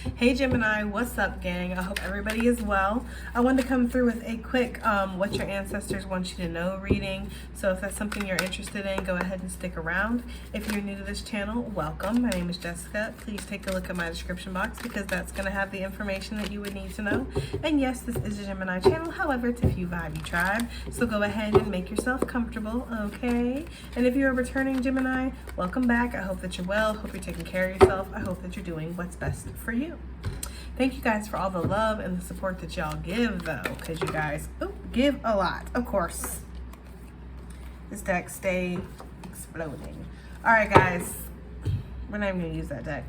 Hey Gemini, what's up gang? I hope everybody is well. I wanted to come through with a quick what your ancestors want you to know reading. So if that's something you're interested in, go ahead and stick around. If you're new to this channel, welcome. My name is Jessica. Please take a look at my description box because that's going to have the information that you would need to know. And yes, this is a Gemini channel. However, it's a few vibe you tribe. So go ahead and make yourself comfortable, okay? And if you're a returning Gemini, welcome back. I hope that you're well. Hope you're taking care of yourself. I hope that you're doing what's best for you. Thank you guys for all the love and the support that y'all give though, because you guys give a lot, of course. This deck stay exploding. All right guys, we're not even gonna use that deck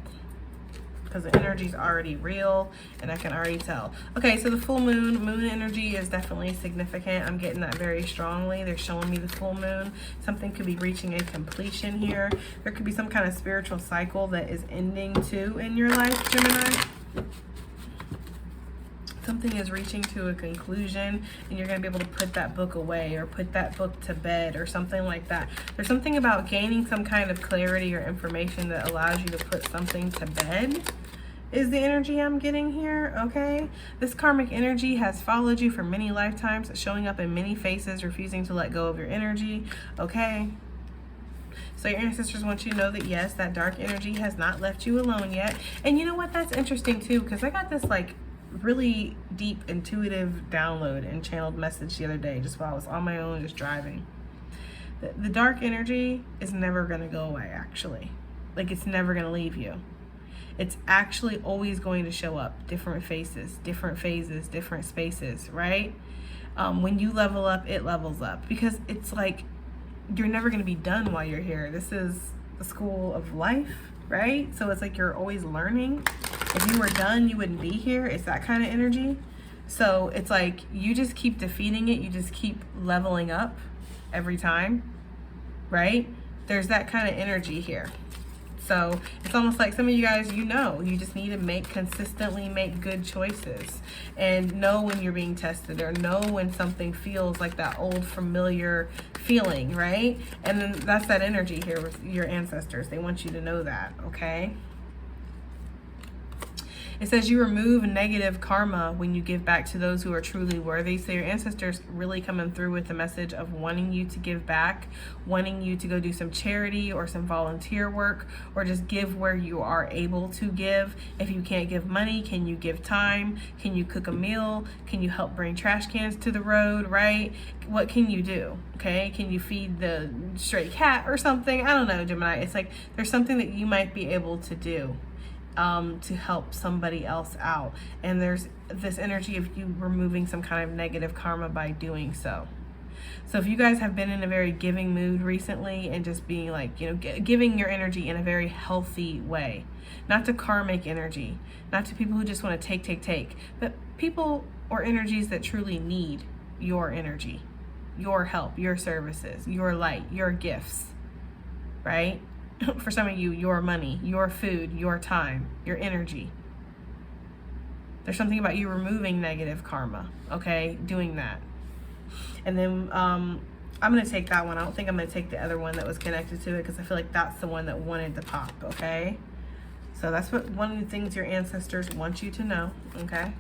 because the energy is already real and I can already tell. Okay, so the full moon energy is definitely significant. I'm getting that very strongly. They're showing me the full moon. Something could be reaching a completion here. There could be some kind of spiritual cycle that is ending too in your life, Gemini. Something is reaching to a conclusion and you're going to be able to put that book away or put that book to bed or something like that. There's something about gaining some kind of clarity or information that allows you to put something to bed is the energy I'm getting here, okay? This karmic energy has followed you for many lifetimes, showing up in many faces, refusing to let go of your energy, okay? So your ancestors want you to know that yes, that dark energy has not left you alone yet. And you know what? That's interesting too, because I got this like really deep intuitive download and channeled message the other day just while I was on my own just driving. The dark energy is never going to go away, actually. Like, it's never going to leave you. It's actually always going to show up, different faces, different phases, different spaces, right? When you level up, it levels up, because it's like you're never going to be done while you're here. This is the school of life, right? So it's like you're always learning. If you were done, you wouldn't be here. It's that kind of energy. So it's like you just keep defeating it. You just keep leveling up every time, right? There's that kind of energy here. So it's almost like some of you guys, you just need to consistently make good choices and know when you're being tested or know when something feels like that old familiar feeling, right? And then that's that energy here with your ancestors. They want you to know that, okay? It says you remove negative karma when you give back to those who are truly worthy. So your ancestors really coming through with the message of wanting you to give back, wanting you to go do some charity or some volunteer work, or just give where you are able to give. If you can't give money, can you give time? Can you cook a meal? Can you help bring trash cans to the road, right? What can you do? Okay, can you feed the stray cat or something? I don't know, Gemini. It's like there's something that you might be able to do to help somebody else out. And there's this energy of you removing some kind of negative karma by doing so. So if you guys have been in a very giving mood recently and just being like, giving your energy in a very healthy way, not to karmic energy, not to people who just want to take, but people or energies that truly need your energy, your help, your services, your light, your gifts, right? For some of you, your money, your food, your time, your energy. There's something about you removing negative karma, okay? Doing that. And then I'm going to take that one. I don't think I'm going to take the other one that was connected to it because I feel like that's the one that wanted to pop, okay? So that's one of the things your ancestors want you to know, okay?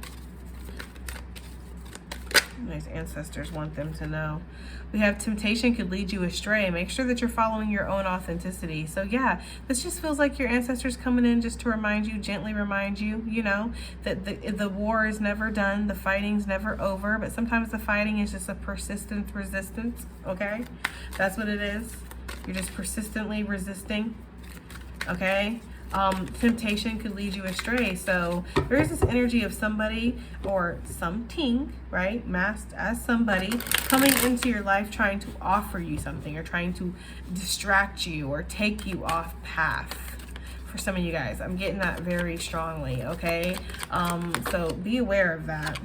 Nice ancestors want them to know. We have temptation could lead you astray. Make sure that you're following your own authenticity. So yeah, this just feels like your ancestors coming in just to remind you, gently remind you, that the war is never done. The fighting's never over. But sometimes the fighting is just a persistent resistance, okay? That's what it is. You're just persistently resisting, okay? Temptation could lead you astray. So there is this energy of somebody or something, right, masked as somebody coming into your life trying to offer you something or trying to distract you or take you off path. For some of you guys, I'm getting that very strongly, okay? So be aware of that.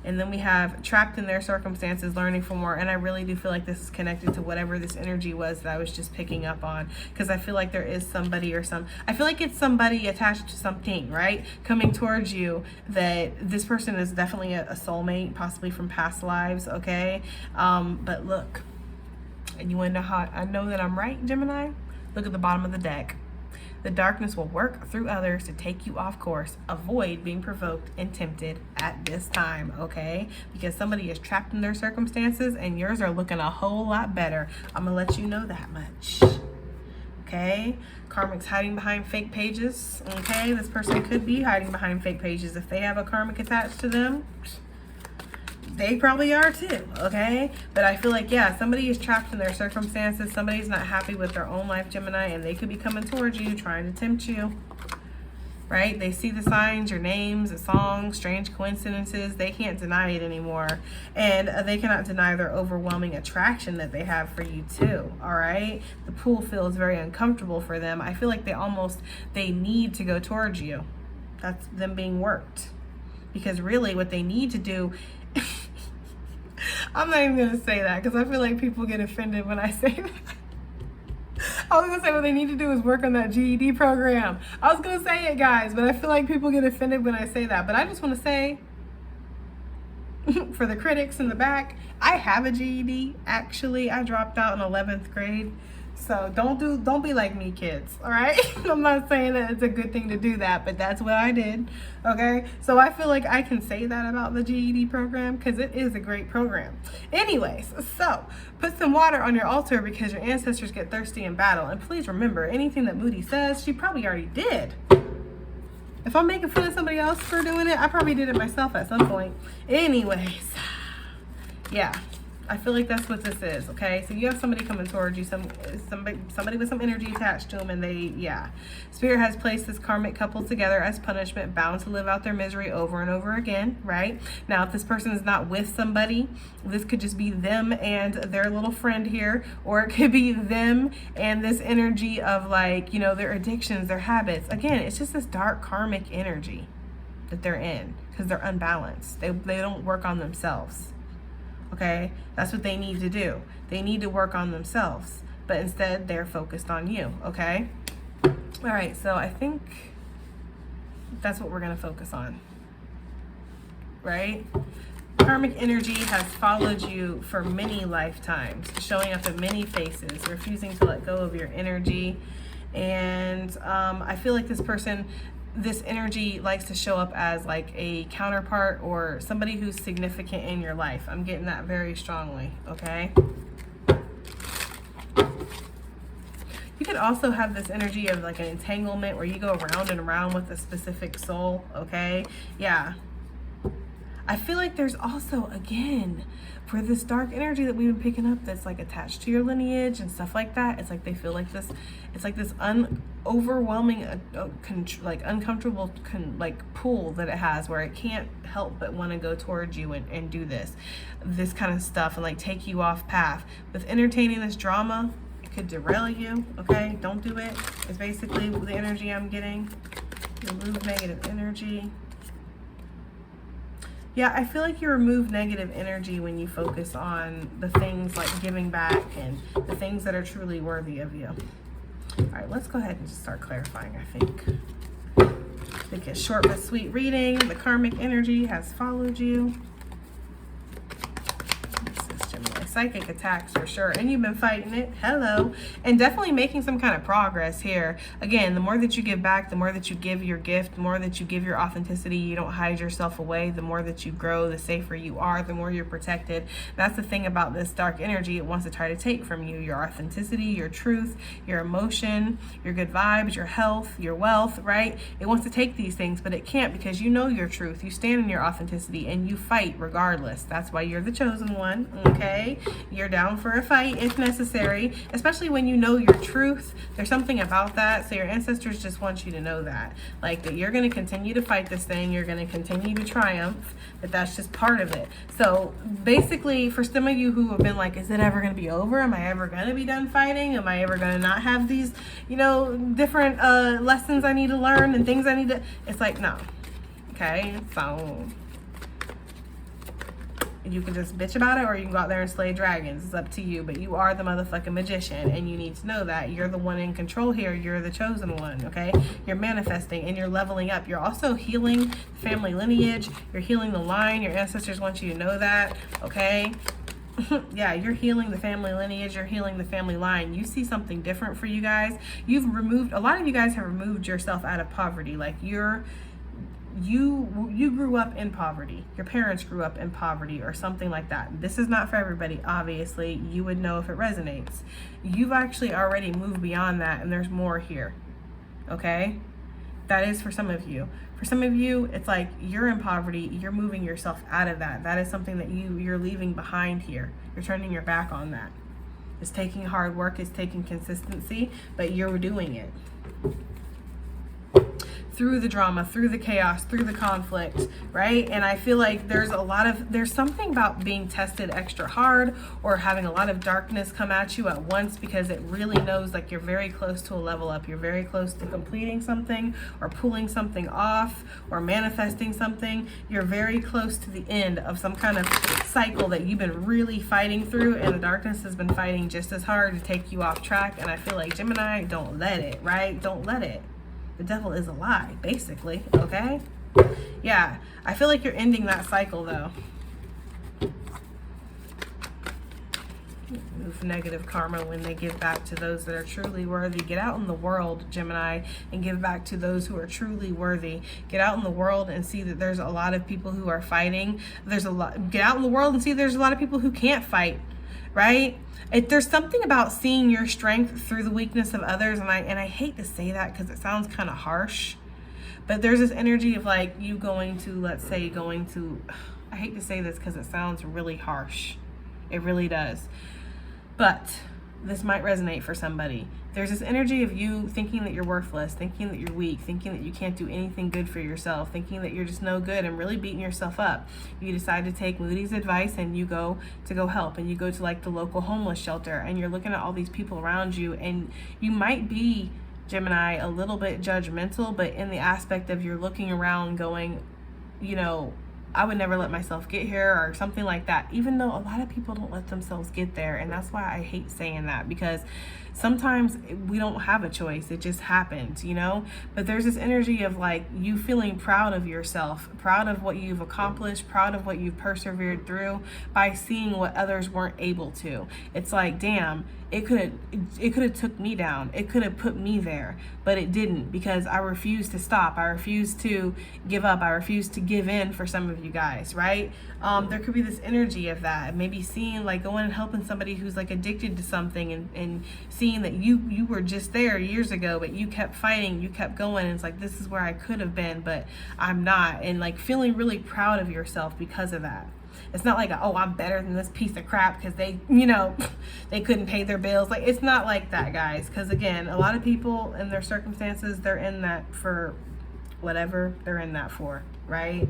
And then we have trapped in their circumstances, learning from more. And I really do feel like this is connected to whatever this energy was that I was just picking up on. Because I feel like there is somebody I feel like it's somebody attached to something, right? Coming towards you that this person is definitely a soulmate, possibly from past lives, okay? But look, and you want to know how I know that I'm right, Gemini? Look at the bottom of the deck. The darkness will work through others to take you off course. Avoid being provoked and tempted at this time, okay? Because somebody is trapped in their circumstances and yours are looking a whole lot better. I'm gonna let you know that much. Okay, karmic's hiding behind fake pages. Okay, this person could be hiding behind fake pages. If they have a karmic attached to them, they probably are too. Okay, but I feel like, yeah, somebody is trapped in their circumstances. Somebody's not happy with their own life, Gemini, and they could be coming towards you, trying to tempt you. Right? They see the signs, your names, the songs, strange coincidences. They can't deny it anymore. And they cannot deny their overwhelming attraction that they have for you too. All right? The pool feels very uncomfortable for them. I feel like they need to go towards you. That's them being worked. Because really what they need to do, I'm not even going to say that because I feel like people get offended when I say that. I was going to say what they need to do is work on that GED program. I was going to say it, guys, but I feel like people get offended when I say that. But I just want to say, for the critics in the back, I have a GED. Actually, I dropped out in 11th grade. So don't be like me, kids, all right? I'm not saying that it's a good thing to do that, but that's what I did, okay? So I feel like I can say that about the GED program because it is a great program. Anyways, so put some water on your altar because your ancestors get thirsty in battle. And please remember, anything that Moody says, she probably already did. If I'm making fun of somebody else for doing it, I probably did it myself at some point. Anyways, yeah. I feel like that's what this is, okay? So you have somebody coming towards you, somebody with some energy attached to them, and Spirit has placed this karmic couple together as punishment, bound to live out their misery over and over again, right? Now, if this person is not with somebody, this could just be them and their little friend here, or it could be them and this energy of like, you know, their addictions, their habits. Again, it's just this dark karmic energy that they're in because they're unbalanced. They don't work on themselves. Okay, that's what they need to do. They need to work on themselves, but instead they're focused on you. Okay, all right, so I think that's what we're going to focus on, right? Karmic energy has followed you for many lifetimes, showing up in many faces, refusing to let go of your energy. And I feel like this energy likes to show up as like a counterpart or somebody who's significant in your life. I'm getting that very strongly, okay? You could also have this energy of like an entanglement where you go around and around with a specific soul, okay? Yeah. I feel like there's also, again, for this dark energy that we've been picking up that's like attached to your lineage and stuff like that, it's like they feel like this, it's like this overwhelming, like uncomfortable like pull that it has where it can't help but want to go towards you and do this kind of stuff and like take you off path. With entertaining this drama, it could derail you, okay? Don't do it. It's basically the energy I'm getting. Remove negative energy. Yeah, I feel like you remove negative energy when you focus on the things like giving back and the things that are truly worthy of you. All right, let's go ahead and just start clarifying, I think. It's short but sweet reading. The karmic energy has followed you. Psychic attacks for sure, and you've been fighting it. Hello. And definitely making some kind of progress here. Again, the more that you give back, the more that you give your gift, the more that you give your authenticity, you don't hide yourself away, the more that you grow, the safer you are, the more you're protected. That's the thing about this dark energy. It wants to try to take from you your authenticity, your truth, your emotion, your good vibes, your health, your wealth, right? It wants to take these things, but it can't because you know your truth. You stand in your authenticity and you fight regardless. That's why you're the chosen one, okay? You're down for a fight if necessary, especially when you know your truth. There's something about that. So your ancestors just want you to know that, like that you're going to continue to fight this thing. You're going to continue to triumph, but that's just part of it. So basically, for some of you who have been like, is it ever going to be over? Am I ever going to be done fighting? Am I ever going to not have these, you know, different lessons I need to learn and things I need to, it's like, no. Okay, so you can just bitch about it or you can go out there and slay dragons. It's up to you, but you are the motherfucking magician and you need to know that. You're the one in control here. You're the chosen one, okay? You're manifesting and you're leveling up. You're also healing family lineage. You're healing the line. Your ancestors want you to know that, okay? Yeah, you're healing the family lineage, you're healing the family line. You see something different for you guys. You've removed, a lot of you guys have removed yourself out of poverty. Like you grew up in poverty. Your parents grew up in poverty or something like that. This is not for everybody, obviously. You would know if it resonates. You've actually already moved beyond that, and there's more here. Okay? That is for some of you. For some of you, it's like you're in poverty, you're moving yourself out of that. That is something that you're leaving behind here. You're turning your back on that. It's taking hard work, it's taking consistency, but you're doing it. Through the drama, through the chaos, through the conflict, right? And I feel like there's something about being tested extra hard or having a lot of darkness come at you at once, because it really knows like you're very close to a level up. You're very close to completing something or pulling something off or manifesting something. You're very close to the end of some kind of cycle that you've been really fighting through, and the darkness has been fighting just as hard to take you off track. And I feel like, Gemini, don't let it, right? Don't let it. The devil is a lie, basically, okay? Yeah, I feel like you're ending that cycle, though. Move negative karma when they give back to those that are truly worthy. Get out in the world, Gemini, and give back to those who are truly worthy. Get out in the world and see that there's a lot of people who are fighting. Get out in the world and see there's a lot of people who can't fight, right? There's something about seeing your strength through the weakness of others, and I hate to say that because it sounds kind of harsh, but there's this energy of like you going to, let's say, I hate to say this because it sounds really harsh. It really does. But this might resonate for somebody. There's this energy of you thinking that you're worthless, thinking that you're weak, thinking that you can't do anything good for yourself, thinking that you're just no good, and really beating yourself up. You decide to take Moody's advice and you go help, and you go to like the local homeless shelter, and you're looking at all these people around you, and you might be, Gemini, a little bit judgmental, but in the aspect of you're looking around going, you know, I would never let myself get here or something like that, even though a lot of people don't let themselves get there. And that's why I hate saying that, because sometimes we don't have a choice. It just happens, you know? But there's this energy of like you feeling proud of yourself, proud of what you've accomplished, proud of what you've persevered through by seeing what others weren't able to. It's like, damn, it could have took me down. It could have put me there, but it didn't, because I refused to stop. I refused to give up. I refused to give in for some of you guys, right? There could be this energy of that. Maybe seeing like going and helping somebody who's like addicted to something, and seeing that you were just there years ago, but you kept fighting, you kept going, and it's like, this is where I could have been, but I'm not. And like feeling really proud of yourself because of that. It's not like, oh, I'm better than this piece of crap because they, you know, they couldn't pay their bills. Like, it's not like that, guys. Because again, a lot of people in their circumstances, they're in that for whatever they're in that for, right?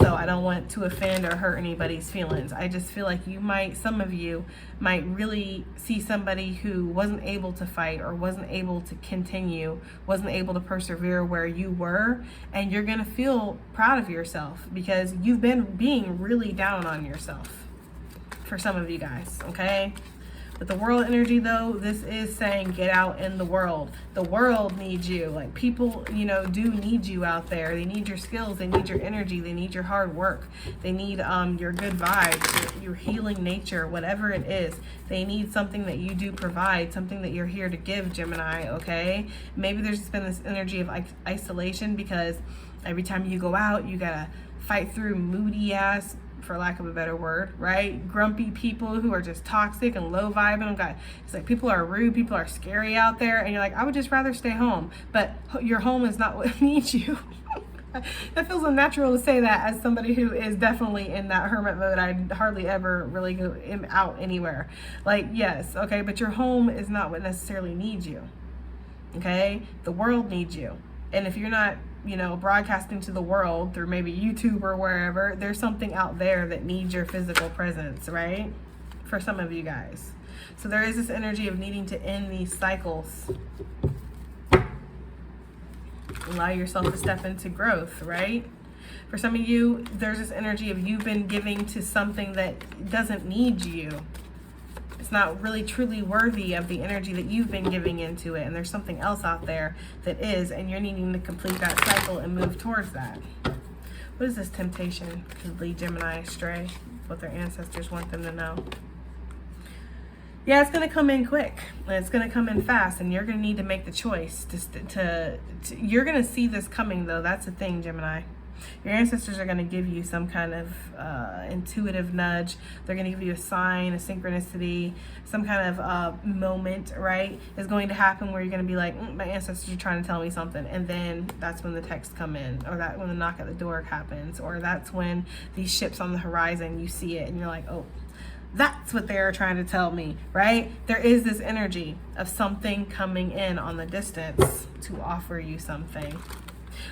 So I don't want to offend or hurt anybody's feelings. I just feel like some of you might really see somebody who wasn't able to fight or wasn't able to continue, wasn't able to persevere where you were, and you're going to feel proud of yourself because you've been being really down on yourself for some of you guys, okay? With the world energy, though, this is saying get out in the world. The world needs you. Like, people, you know, do need you out there. They need your skills. They need your energy. They need your hard work. They need your good vibes, your healing nature, whatever it is. They need something that you do provide, something that you're here to give, Gemini, okay? Maybe there's just been this energy of isolation because every time you go out, you gotta fight through moody ass, for lack of a better word, right? Grumpy people who are just toxic and low vibing. It's like people are rude, people are scary out there, and you're like, I would just rather stay home. But your home is not what needs you. That feels unnatural to say that as somebody who is definitely in that hermit mode. I hardly ever really go out anywhere. Like, yes, okay, but your home is not what necessarily needs you, okay? The world needs you. And if you're not, you know, broadcasting to the world through maybe YouTube or wherever, there's something out there that needs your physical presence, right? For some of you guys. So there is this energy of needing to end these cycles. Allow yourself to step into growth, right? For some of you, there's this energy of you've been giving to something that doesn't need you. It's not really truly worthy of the energy that you've been giving into it, and there's something else out there that is, and you're needing to complete that cycle and move towards that. What is this temptation? Could lead Gemini astray. what their ancestors want them to know. Yeah, it's going to come in quick, and it's going to come in fast, and you're going to need to make the choice you're going to see this coming, though. That's the thing, Gemini. Your ancestors are going to give you some kind of intuitive nudge. They're going to give you a sign, a synchronicity, some kind of moment, right, is going to happen where you're going to be like, my ancestors are trying to tell me something. And then that's when the texts come in, or that when the knock at the door happens, or that's when these ships on the horizon, you see it and you're like, oh, that's what they're trying to tell me, right? There is this energy of something coming in on the distance to offer you something.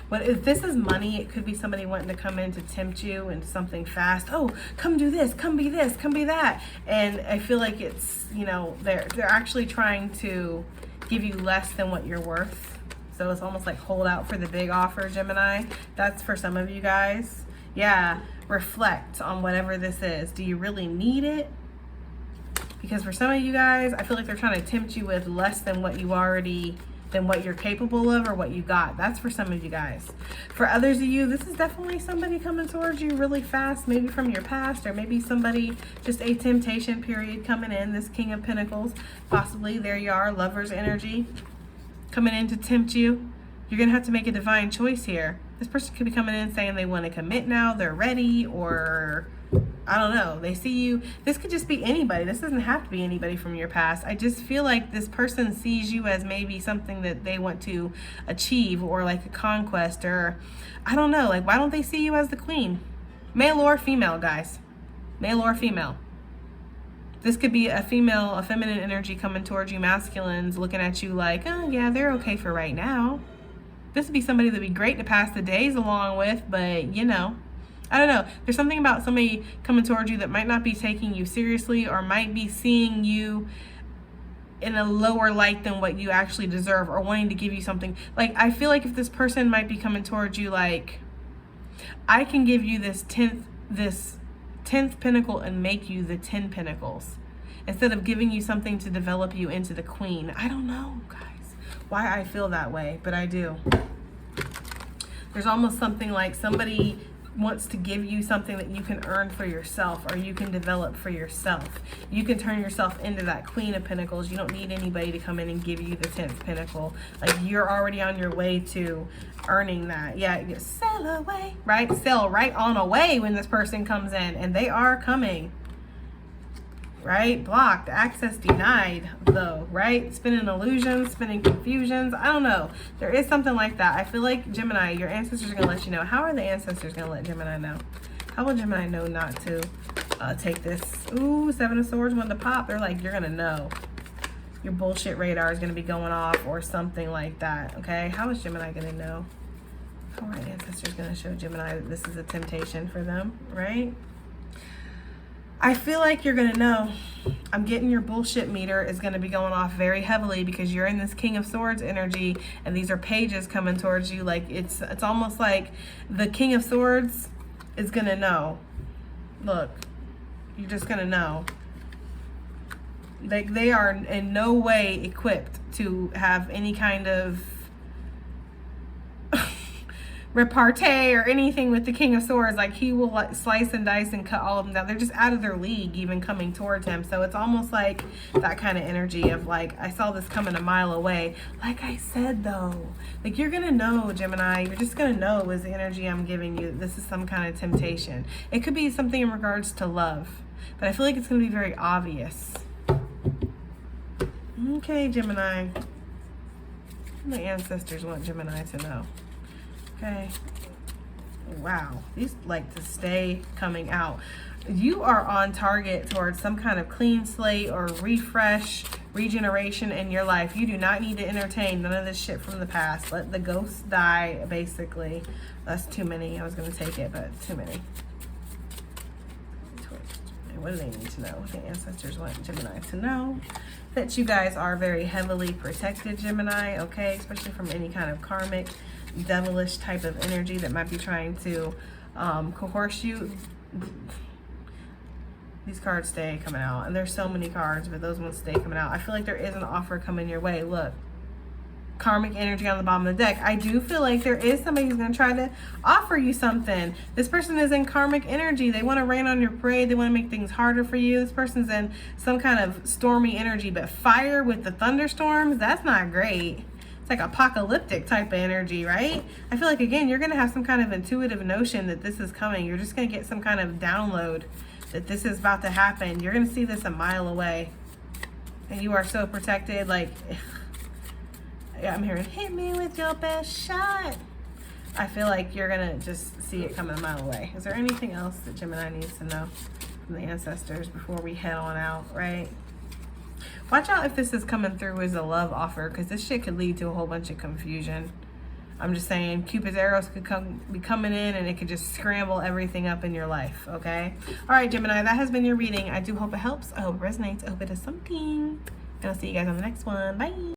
But if this is money, it could be somebody wanting to come in to tempt you into something fast. Oh, come do this, come be this, come be that. And I feel like it's, you know, they're actually trying to give you less than what you're worth. So it's almost like hold out for the big offer, Gemini. That's for some of you guys. Yeah, reflect on whatever this is. Do you really need it? Because for some of you guys, I feel like they're trying to tempt you with less than what you're capable of or what you got. That's for some of you guys. For others of you, this is definitely somebody coming towards you really fast, maybe from your past, or maybe somebody, just a temptation period coming in, this King of Pentacles. Possibly, there you are, Lover's energy coming in to tempt you. You're going to have to make a divine choice here. This person could be coming in saying they want to commit now, they're ready, or I don't know, they see you. This could just be anybody. This doesn't have to be anybody from your past. I just feel like this person sees you as maybe something that they want to achieve, or like a conquest, or I don't know, like why don't they see you as the queen? Male or female, guys. Male or female. This could be a female, a feminine energy coming towards you, masculines looking at you like, oh yeah, they're okay for right now. This would be somebody that'd be great to pass the days along with, but you know, I don't know. There's something about somebody coming towards you that might not be taking you seriously, or might be seeing you in a lower light than what you actually deserve, or wanting to give you something. Like, I feel like if this person might be coming towards you like, I can give you this 10th pinnacle and make you the 10 pentacles, instead of giving you something to develop you into the queen. I don't know, guys, why I feel that way, but I do. There's almost something like somebody wants to give you something that you can earn for yourself, or you can develop for yourself. You can turn yourself into that Queen of Pentacles. You don't need anybody to come in and give you the 10th pinnacle. Like, you're already on your way to earning that. Yeah, you sail away, right? Sail right on away when this person comes in, and they are coming. Right? Blocked, access denied, though, right? Spinning illusions, spinning confusions. I don't know. There is something like that. I feel like, Gemini, your ancestors are going to let you know. How are the ancestors going to let Gemini know? How will Gemini know not to take this? Ooh, 7 of Swords, when to pop. They're like, you're going to know. Your bullshit radar is going to be going off, or something like that, okay? How is Gemini going to know? How are ancestors going to show Gemini that this is a temptation for them, right? I feel like you're going to know. I'm getting your bullshit meter is going to be going off very heavily, because you're in this King of Swords energy, and these are pages coming towards you. Like, it's almost like the King of Swords is going to know. Look, you're just going to know. Like, they are in no way equipped to have any kind of repartee or anything with the King of Swords. Like, he will like slice and dice and cut all of them down. They're just out of their league even coming towards him. So it's almost like that kind of energy of like, I saw this coming a mile away. Like I said, though, like, you're gonna know, Gemini. You're just gonna know, is the energy I'm giving you, this is some kind of temptation. It could be something in regards to love, but I feel like it's gonna be very obvious. Okay, Gemini. The ancestors want Gemini to know. Okay. Wow. These like to stay coming out. You are on target towards some kind of clean slate or refresh, regeneration in your life. You do not need to entertain none of this shit from the past. Let the ghosts die, basically. That's too many. I was going to take it, but too many. What do they need to know? The ancestors want Gemini to know that you guys are very heavily protected, Gemini, okay? Especially from any kind of karmic, devilish type of energy that might be trying to coerce you. These cards stay coming out, and there's so many cards, but those ones stay coming out. I feel like there is an offer coming your way. Look, karmic energy on the bottom of the deck. I do feel like there is somebody who's going to try to offer you something. This person is in karmic energy. They want to rain on your parade. They want to make things harder for you. This person's in some kind of stormy energy, but fire with the thunderstorms, that's not great. It's like apocalyptic type of energy, right? I feel like, again, you're going to have some kind of intuitive notion that this is coming. You're just going to get some kind of download that this is about to happen. You're going to see this a mile away. And you are so protected. Like, yeah, I'm hearing, hit me with your best shot. I feel like you're going to just see it coming a mile away. Is there anything else that Gemini needs to know from the ancestors before we head on out, right? Watch out if this is coming through as a love offer, because this shit could lead to a whole bunch of confusion. I'm just saying, Cupid's arrows could be coming in and it could just scramble everything up in your life, okay? All right, Gemini, that has been your reading. I do hope it helps. I hope it resonates. I hope it does something. And I'll see you guys on the next one. Bye.